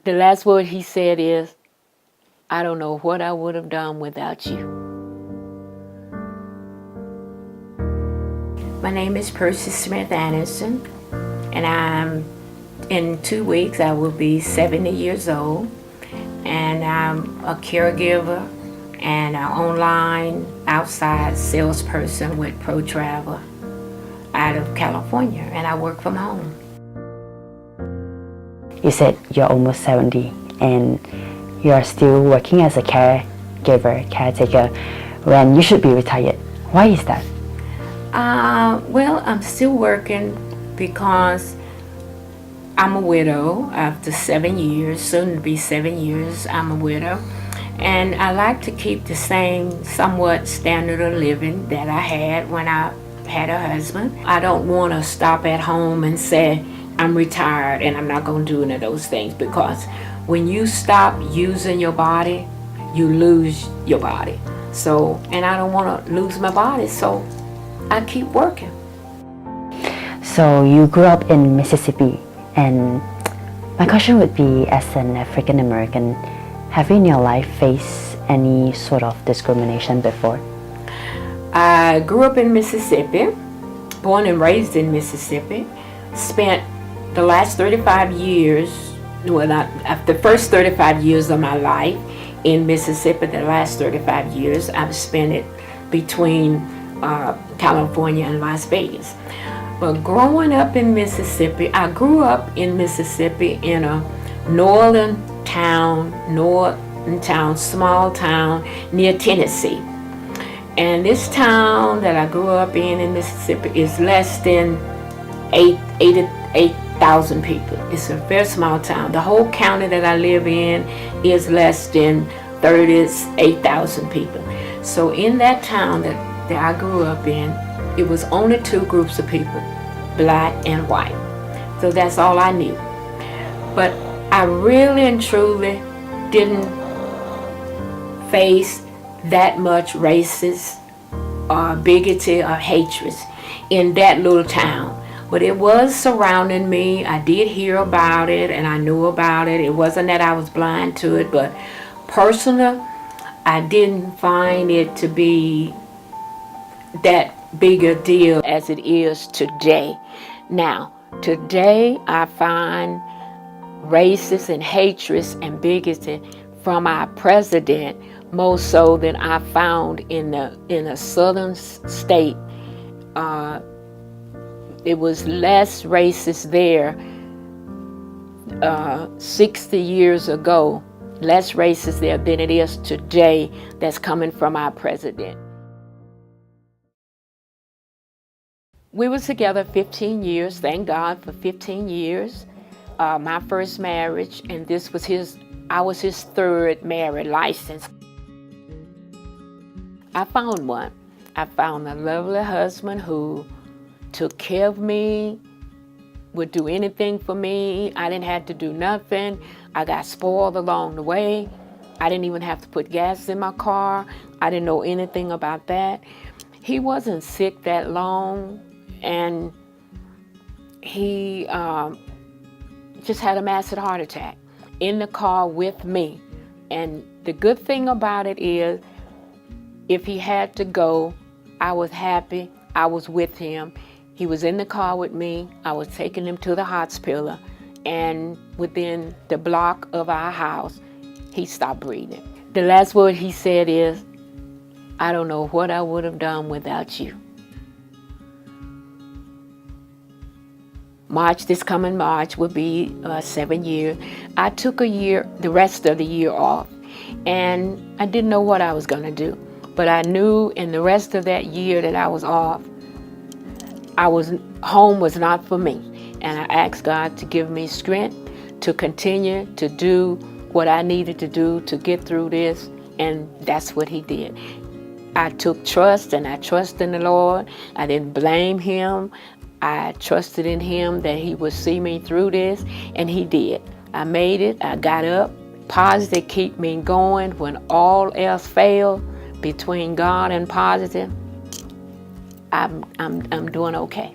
The last word he said is, "I don't know what I would have done without you." My name is Percy Smith Anderson, and in 2 weeks I will be 70 years old, and I'm a caregiver and an online outside salesperson with Pro Travel out of California, and I work from home. You said you're almost 70 and you're still working as a caretaker, when you should be retired. Why is that? Well, I'm still working because I'm a widow after 7 years, soon to be 7 years. I'm a widow, and I like to keep the same somewhat standard of living that I had when I had a husband. I don't want to stop at home and say I'm retired and I'm not going to do any of those things, because when you stop using your body, you lose your body. So, and I don't want to lose my body, so I keep working. So you grew up in Mississippi, and my question would be, as an African American, have you in your life faced any sort of discrimination before? I grew up in Mississippi, born and raised in Mississippi, spent the last 35 years, well, not the first 35 years of my life in Mississippi. The last 35 years I've spent it between California and Las Vegas. But growing up in Mississippi, I grew up in Mississippi in a northern town, small town near Tennessee. And this town that I grew up in Mississippi is less than 8,000 people. It's a very small town. The whole county that I live in is less than 38,000 people. So in that town that I grew up in, it was only two groups of people, black and white. So that's all I knew. But I really and truly didn't face that much racist or bigotry or hatred in that little town. But it was surrounding me. I did hear about it and I knew about it. It wasn't that I was blind to it, but personally, I didn't find it to be that big a deal as it is today. Now, today I find racist and hatred and bigotry from our president more so than I found in a southern state. It was less racist there 60 years ago, less racist there than it is today that's coming from our president. We were together 15 years, thank God for 15 years. My first marriage, and I was his third married license. I found one. I found a lovely husband who took care of me, would do anything for me. I didn't have to do nothing. I got spoiled along the way. I didn't even have to put gas in my car. I didn't know anything about that. He wasn't sick that long, and he just had a massive heart attack in the car with me. And the good thing about it is, if he had to go, I was happy. I was with him. He was in the car with me. I was taking him to the hospital, and within the block of our house, he stopped breathing. The last word he said is, "I don't know what I would have done without you." This coming March will be 7 years. I took the rest of the year off, and I didn't know what I was going to do. But I knew in the rest of that year that I was off, home was not for me. And I asked God to give me strength to continue to do what I needed to do to get through this, and that's what he did. I took trust, and I trusted in the Lord. I didn't blame him. I trusted in him that he would see me through this, and he did. I made it. I got up. Positive keep me going when all else failed. Between God and positive, I'm doing okay.